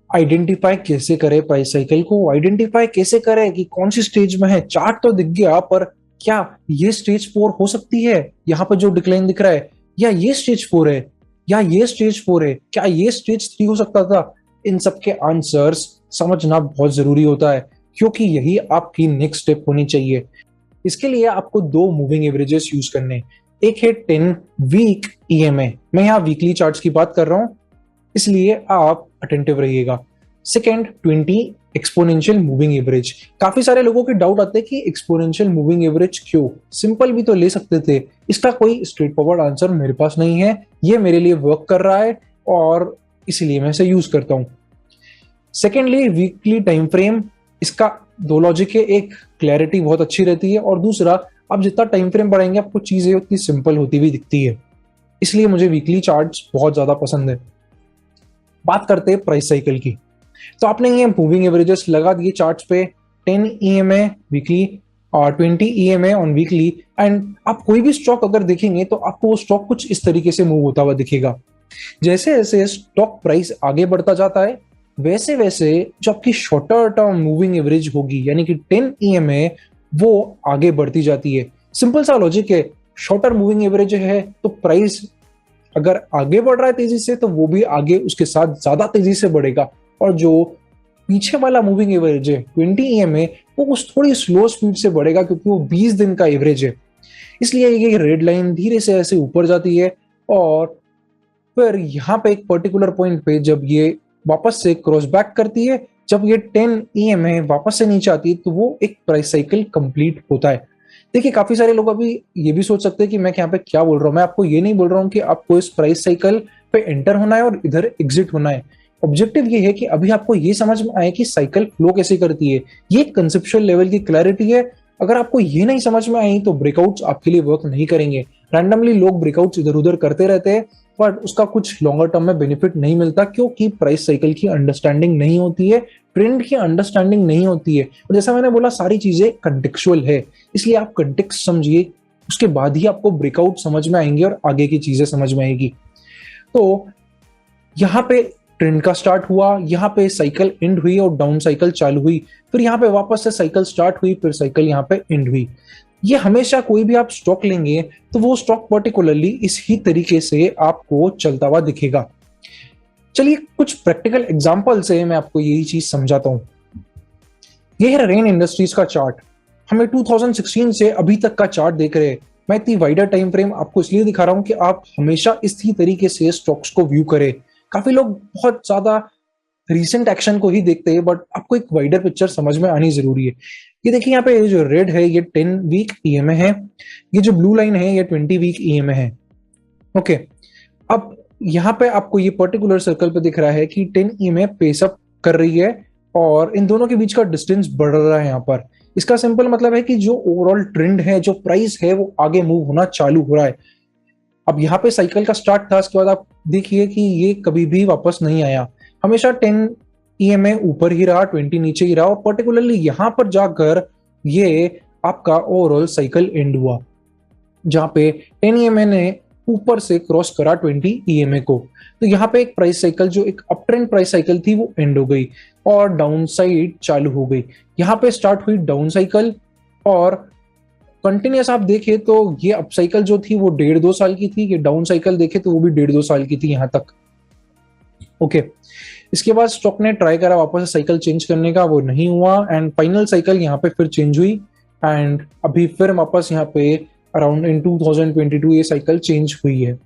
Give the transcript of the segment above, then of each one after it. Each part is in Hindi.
आइडेंटिफाई कैसे करें प्राइस साइकिल को, आइडेंटिफाई कैसे करें कि कौन सी स्टेज में है। चार्ट तो दिख गया, पर क्या ये स्टेज 4 हो सकती है? यहाँ पर जो डिक्लाइन दिख रहा है, या ये स्टेज 4 है, या ये स्टेज 4 है, क्या ये स्टेज 3 हो सकता था? इन सब के आंसर्स समझना बहुत जरूरी होता है, क्योंकि यही आपकी नेक्स्ट स्टेप होनी चाहिए। इसके लिए आपको दो मूविंग एवरेजेस यूज करने। एक है 10 वीक ईएमए, मैं यहाँ वीकली चार्ट्स की बात कर रहा हूं, इसलिए आप अटेंटिव रहिएगा। Second 20 exponential moving average. काफी सारे लोगों के डाउट आते हैं कि एक्सपोनेंशियल मूविंग एवरेज क्यों, सिंपल भी तो ले सकते थे। इसका कोई स्ट्रेट फॉरवर्ड आंसर मेरे पास नहीं है, ये मेरे लिए वर्क कर रहा है और इसलिए मैं इसे यूज करता हूं। सेकेंडली वीकली टाइम फ्रेम, इसका दो लॉजिक है, एक क्लैरिटी बहुत अच्छी रहती है और दूसरा आप जितना टाइम फ्रेम बढ़ाएंगे आपको चीजें उतनी सिंपल होती हुई दिखती है, इसलिए मुझे वीकली चार्ट्स बहुत ज्यादा पसंद है। बात करते हैं प्राइस साइकिल की। तो आपने ये मूविंग एवरेजेस लगा दिए चार्ट्स पे, 10 ईएमए वीकली और 20 ईएमए ऑन वीकली, एंड आप कोई भी स्टॉक अगर देखेंगे तो आपको वो स्टॉक कुछ इस तरीके से मूव होता हुआ दिखेगा। जैसे जैसे स्टॉक प्राइस आगे बढ़ता जाता है, वैसे वैसे जो आपकी शॉर्टर टर्म मूविंग एवरेज होगी, यानी कि 10 ईएमए, वो आगे बढ़ती जाती है। सिंपल सा लॉजिक है, शॉर्टर मूविंग एवरेज है तो प्राइस अगर आगे बढ़ रहा है तेजी से, तो वो भी आगे उसके साथ ज्यादा तेजी से बढ़ेगा। और जो पीछे वाला मूविंग एवरेज है 20 ईएमए, वो उस थोड़ी स्लो स्पीड से बढ़ेगा, क्योंकि वो 20 दिन का एवरेज है। इसलिए ये रेड लाइन धीरे से ऐसे ऊपर जाती है और फिर यहाँ पे एक पर्टिकुलर पॉइंट पे जब ये वापस से क्रॉस बैक करती है, जब ये 10 ईएमए वापस से नीचे आती है, तो वो एक प्राइस साइकिल कंप्लीट होता है। देखिए काफी सारे लोग अभी ये भी सोच सकते हैं कि मैं यहाँ पे क्या बोल रहा हूँ। मैं आपको ये नहीं बोल रहा हूँ कि आपको इस प्राइस साइकिल पे एंटर होना है और इधर एग्जिट होना है। ऑब्जेक्टिव ये है कि अभी आपको ये समझ में आए कि साइकिल फ्लो कैसे करती है। ये कंसेप्चुअल लेवल की क्लैरिटी है। अगर आपको ये नहीं समझ में आई तो ब्रेकआउट्स आपके लिए वर्क नहीं करेंगे। रैंडमली लोग ब्रेकआउट्स इधर उधर करते रहते हैं, पर उसका कुछ लॉन्गर टर्म में बेनिफिट नहीं मिलता, क्योंकि प्राइस साइकिल की अंडरस्टैंडिंग नहीं होती है, ट्रेंड की अंडरस्टैंडिंग नहीं होती है। और जैसा मैंने बोला, सारी चीजें कंटेक्चुअल है, इसलिए आप कंटेक्स्ट समझिए, उसके बाद ही आपको ब्रेकआउट समझ में आएंगे और आगे की चीजें समझ में आएगी। तो यहाँ पे ट्रेंड का स्टार्ट हुआ, यहाँ पे साइकिल एंड हुई और डाउन साइकिल चालू हुई, फिर यहाँ पे वापस से साइकिल स्टार्ट हुई, फिर साइकिल यहाँ पे एंड हुई। ये हमेशा कोई भी आप स्टॉक लेंगे तो वो स्टॉक पर्टिकुलरली इस ही तरीके से आपको चलता हुआ दिखेगा। चलिए कुछ प्रैक्टिकल एग्जांपल से मैं आपको यही चीज समझाता हूं। ये है रेन इंडस्ट्रीज का चार्ट। हमें 2016 से अभी तक का चार्ट देख रहे हैं। मैं इतनी वाइडर टाइम फ्रेम आपको इसलिए दिखा रहा हूं कि आप हमेशा इसी तरीके से स्टॉक्स को व्यू करें। काफी लोग बहुत ज्यादा रीसेंट एक्शन को ही देखते हैं, बट आपको एक वाइडर पिक्चर समझ में आनी जरूरी है। ये देखिए यहाँ पे जो रेड है ये 10 वीक ईएमए है, ये जो ब्लू लाइन है ये 20 वीक ईएमए है। ओके, अब यहाँ पे आपको ये पर्टिकुलर सर्कल पे दिख रहा है कि 10 ईएमए पेस अप कर रही है और इन दोनों के बीच का डिस्टेंस बढ़ रहा है यहाँ पर। इसका सिंपल मतलब है कि जो ओवरऑल ट्रेंड है, जो प्राइस है, वो आगे मूव होना चालू हो रहा है। अब यहाँ पे साइकिल का स्टार्ट था, इसके बाद आप देखिए कि ये कभी भी वापस नहीं आया, हमेशा 10 ईएमए ऊपर ही रहा, 20 नीचे ही रहा, और पर्टिकुलरली यहाँ पर जाकर ये आपका ओवरऑल साइकिल एंड हुआ, जहाँ पे 10 ईएमए ने ऊपर से क्रॉस करा 20 ईएमए को। तो यहाँ पे एक प्राइस साइकिल, जो एक अप ट्रेंड प्राइस साइकिल थी, वो एंड हो गई और डाउन साइड चालू हो गई। यहाँ पे स्टार्ट हुई डाउन साइकिल और कंटिन्यूस आप देखे तो ये अप साइकिल जो थी वो 1.5-2 साल की थी, ये डाउन साइकिल देखे तो वो भी 1.5-2 साल की थी यहाँ तक। ओके, इसके बाद स्टॉक ने ट्राई करा वापस से साइकिल चेंज करने का, वो नहीं हुआ, एंड फाइनल साइकिल यहाँ पे फिर चेंज हुई एंड अभी फिर वापस यहाँ पे अराउंड इन 2022 ये साइकिल चेंज हुई है।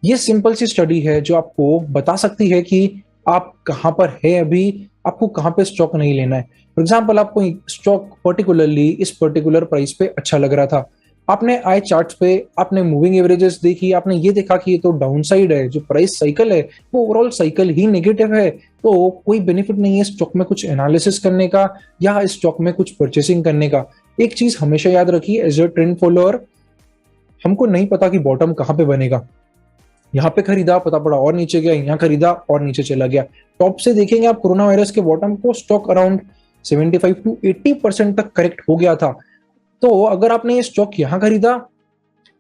ये सिंपल सी स्टडी है जो आपको बता सकती है कि आप कहाँ पर है, अभी आपको कहाँ पे स्टॉक नहीं लेना है। फॉर एग्जाम्पल, आपको स्टॉक पर्टिकुलरली इस पर्टिकुलर प्राइस पे अच्छा लग रहा था, आपने आई चार्ट्स पे आपने मूविंग एवरेजेस देखी, आपने ये देखा कि ये तो डाउन साइड है, जो प्राइस साइकिल है वो ओवरऑल साइकिल ही नेगेटिव है, तो कोई बेनिफिट नहीं है स्टॉक में कुछ एनालिसिस करने का या इस स्टॉक में कुछ परचेसिंग करने का। एक चीज हमेशा याद रखिए, एज अ ट्रेंड फॉलोअर हमको नहीं पता कि बॉटम कहाँ पे बनेगा। यहाँ पे खरीदा, पता पड़ा और नीचे गया, यहाँ खरीदा और नीचे चला गया। टॉप से देखेंगे आप कोरोना वायरस के बॉटम को, स्टॉक अराउंड 75 to 80% तक करेक्ट हो गया था। तो अगर आपने ये स्टॉक यहाँ खरीदा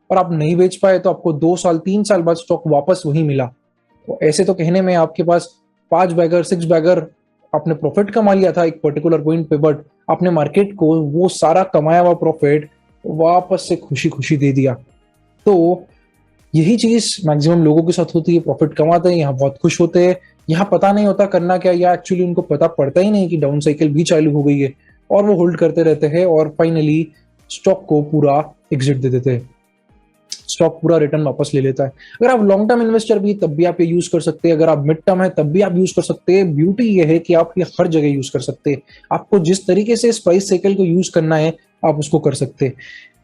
और आप नहीं बेच पाए, तो आपको 2 साल 3 साल बाद स्टॉक वापस वही मिला। तो ऐसे तो कहने में आपके पास 5 बैगर 6 बैगर आपने प्रॉफिट कमा लिया था एक पर्टिकुलर पॉइंट पे, बट आपने मार्केट को वो सारा कमाया हुआ प्रॉफिट वापस से खुशी खुशी दे दिया। तो यही चीज मैक्सिमम लोगों के साथ होती है, प्रॉफिट कमाते हैं, यहाँ बहुत खुश होते हैं, यहाँ पता नहीं होता करना क्या, या एक्चुअली उनको पता पड़ता ही नहीं कि डाउन साइकिल भी चालू हो गई है, और वो होल्ड करते रहते हैं और फाइनली स्टॉक को पूरा एग्जिट दे देते हैं, स्टॉक पूरा रिटर्न वापस ले लेता है। अगर आप लॉन्ग टर्म इन्वेस्टर भी तब भी आप ये यूज कर सकते हैं, अगर आप मिड टर्म है तब भी आप यूज कर सकते हैं। ब्यूटी ये है कि आप ये हर जगह यूज कर सकते हैं, आपको जिस तरीके से इस प्राइस साइकिल को यूज करना है आप उसको कर सकते हैं।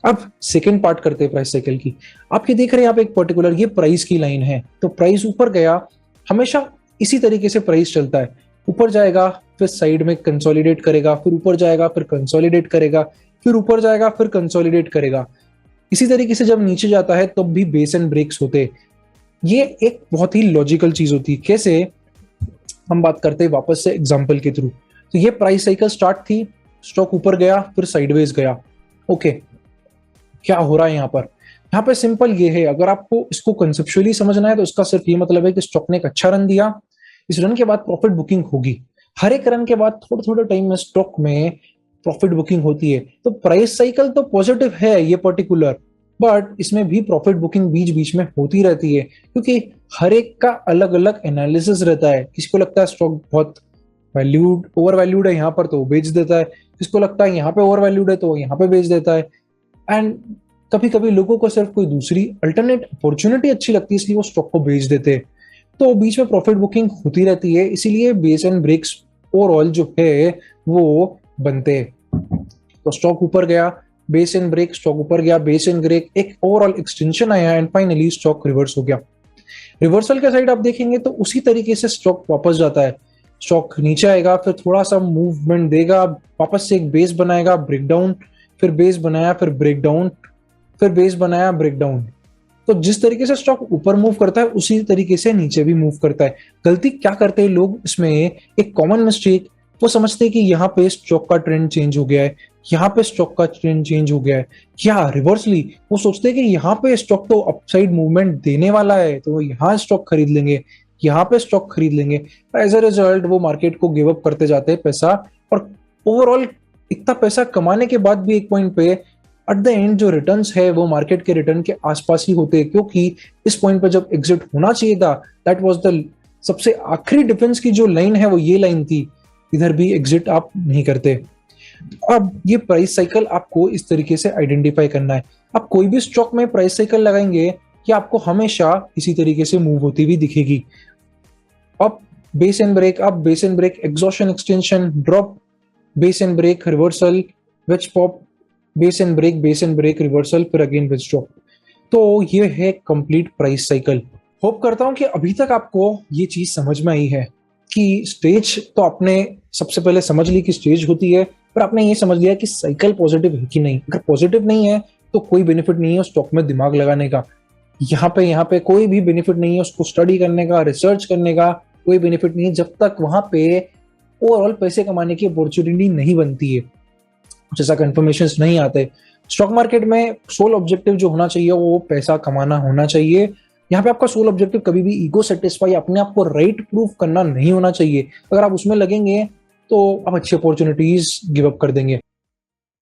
अब सेकेंड पार्ट करते हैं प्राइस साइकिल की। आप ये देख रहे हैं आप एक पर्टिकुलर ये प्राइस की लाइन है, तो प्राइस ऊपर गया, हमेशा इसी तरीके से प्राइस चलता है, ऊपर जाएगा फिर साइड में कंसोलिडेट करेगा, फिर ऊपर जाएगा फिर कंसोलिडेट करेगा, फिर ऊपर जाएगा फिर कंसोलिडेट करेगा। इसी तरीके से जब नीचे जाता है तब भी बेस एंड ब्रेक्स होते हैं। ये एक बहुत ही लॉजिकल चीज होती है। कैसे, हम बात करते हैं वापस से एग्जांपल के थ्रू। तो ये प्राइस साइकिल स्टार्ट थी, स्टॉक ऊपर गया फिर साइडवेज गया। ओके, क्या हो रहा है यहाँ पर? यहाँ पे सिंपल ये है, अगर आपको इसको कंसेप्चुअली समझना है तो इसका सिर्फ ये मतलब है कि स्टॉक ने एक अच्छा रन दिया, इस रन के बाद प्रॉफिट बुकिंग होगी। हर एक रन के बाद थोड़े थोड़े टाइम में स्टॉक में प्रॉफिट बुकिंग होती है। तो प्राइस साइकिल तो पॉजिटिव है ये पर्टिकुलर, बट इसमें भी प्रॉफिट बुकिंग बीच बीच में होती रहती है, क्योंकि हर एक का अलग अलग एनालिसिस रहता है। किसी को लगता है स्टॉक बहुत वैल्यूड ओवर वैल्यूड है यहाँ पर तो वो बेच देता है, किसको लगता है यहाँ पे ओवर वैल्यूड है तो वो यहाँ पे बेच देता है। एंड कभी कभी लोगों को सिर्फ कोई दूसरी अल्टरनेट अपॉर्चुनिटी अच्छी लगती है इसलिए वो स्टॉक को बेच देते हैं। तो बीच में प्रॉफिट बुकिंग होती रहती है, इसीलिए बेस एंड ब्रेक्स ओवरऑल जो है वो बनते हैं। तो स्टॉक ऊपर गया, बेस एंड ब्रेक, स्टॉक ऊपर गया, बेस एंड ब्रेक, एक ओवरऑल एक्सटेंशन आया एंड फाइनली स्टॉक रिवर्स हो गया। रिवर्सल के साइड आप देखेंगे तो उसी तरीके से स्टॉक वापस जाता है। स्टॉक नीचे आएगा, फिर थोड़ा सा मूवमेंट देगा, वापस से एक बेस बनाएगा, ब्रेकडाउन, फिर बेस बनाया, फिर ब्रेकडाउन, फिर बेस बनाया, ब्रेकडाउन। तो जिस तरीके से स्टॉक ऊपर मूव करता है उसी तरीके से नीचे भी मूव करता है। गलती क्या करते हैं लोग इसमें, एक कॉमन मिस्टेक, वो समझते हैं कि यहाँ पे स्टॉक का ट्रेंड चेंज हो गया है, यहाँ पे स्टॉक का ट्रेंड चेंज हो गया है। क्या रिवर्सली वो सोचते हैं कि यहाँ पे स्टॉक तो अपसाइड मूवमेंट देने वाला है तो यहाँ स्टॉक खरीद लेंगे, यहाँ पे स्टॉक खरीद लेंगे। एज अ रिजल्ट वो मार्केट को गिव अप करते जाते हैं पैसा, और ओवरऑल इतना पैसा कमाने के बाद भी एक पॉइंट पे एट द एंड जो रिटर्न्स है वो मार्केट के रिटर्न के आसपास ही होते हैं, क्योंकि इस पॉइंट पे जब एग्जिट होना चाहिए था दैट वाज द सबसे आखिरी डिफेंस की जो लाइन है वो ये लाइन थी, इधर भी एग्जिट आप नहीं करते। अब ये प्राइस साइकिल आपको इस तरीके से आइडेंटिफाई करना है। आप कोई भी स्टॉक में प्राइस साइकिल लगाएंगे कि आपको हमेशा इसी तरीके से मूव होती हुई दिखेगी। Up, base and break, up, base and break, exhaustion, extension, drop, base and break, reversal, wedge pop, base and break, reversal, फिर अगेन वेज ड्रॉप। तो ये है कंप्लीट प्राइस साइकिल। होप करता हूं कि अभी तक आपको ये चीज समझ में आई है कि स्टेज तो आपने सबसे पहले समझ ली कि स्टेज होती है, पर आपने ये समझ लिया कि साइकिल पॉजिटिव है कि नहीं। अगर पॉजिटिव नहीं है तो कोई बेनिफिट नहीं है स्टॉक में दिमाग लगाने का। यहाँ पे कोई भी बेनिफिट नहीं है उसको स्टडी करने का, रिसर्च करने का, कोई बेनिफिट नहीं है जब तक वहां पे ओवरऑल पैसे कमाने की अपॉर्चुनिटी नहीं बनती है, कुछ ऐसा कंफर्मेशन नहीं आते। स्टॉक मार्केट में सोल ऑब्जेक्टिव जो होना चाहिए वो पैसा कमाना होना चाहिए। यहाँ पे आपका सोल ऑब्जेक्टिव कभी भी ईगो सेटिस्फाई, अपने आप को राइट प्रूफ करना नहीं होना चाहिए। अगर आप उसमें लगेंगे तो आप अच्छी अपॉर्चुनिटीज गिव अप कर देंगे।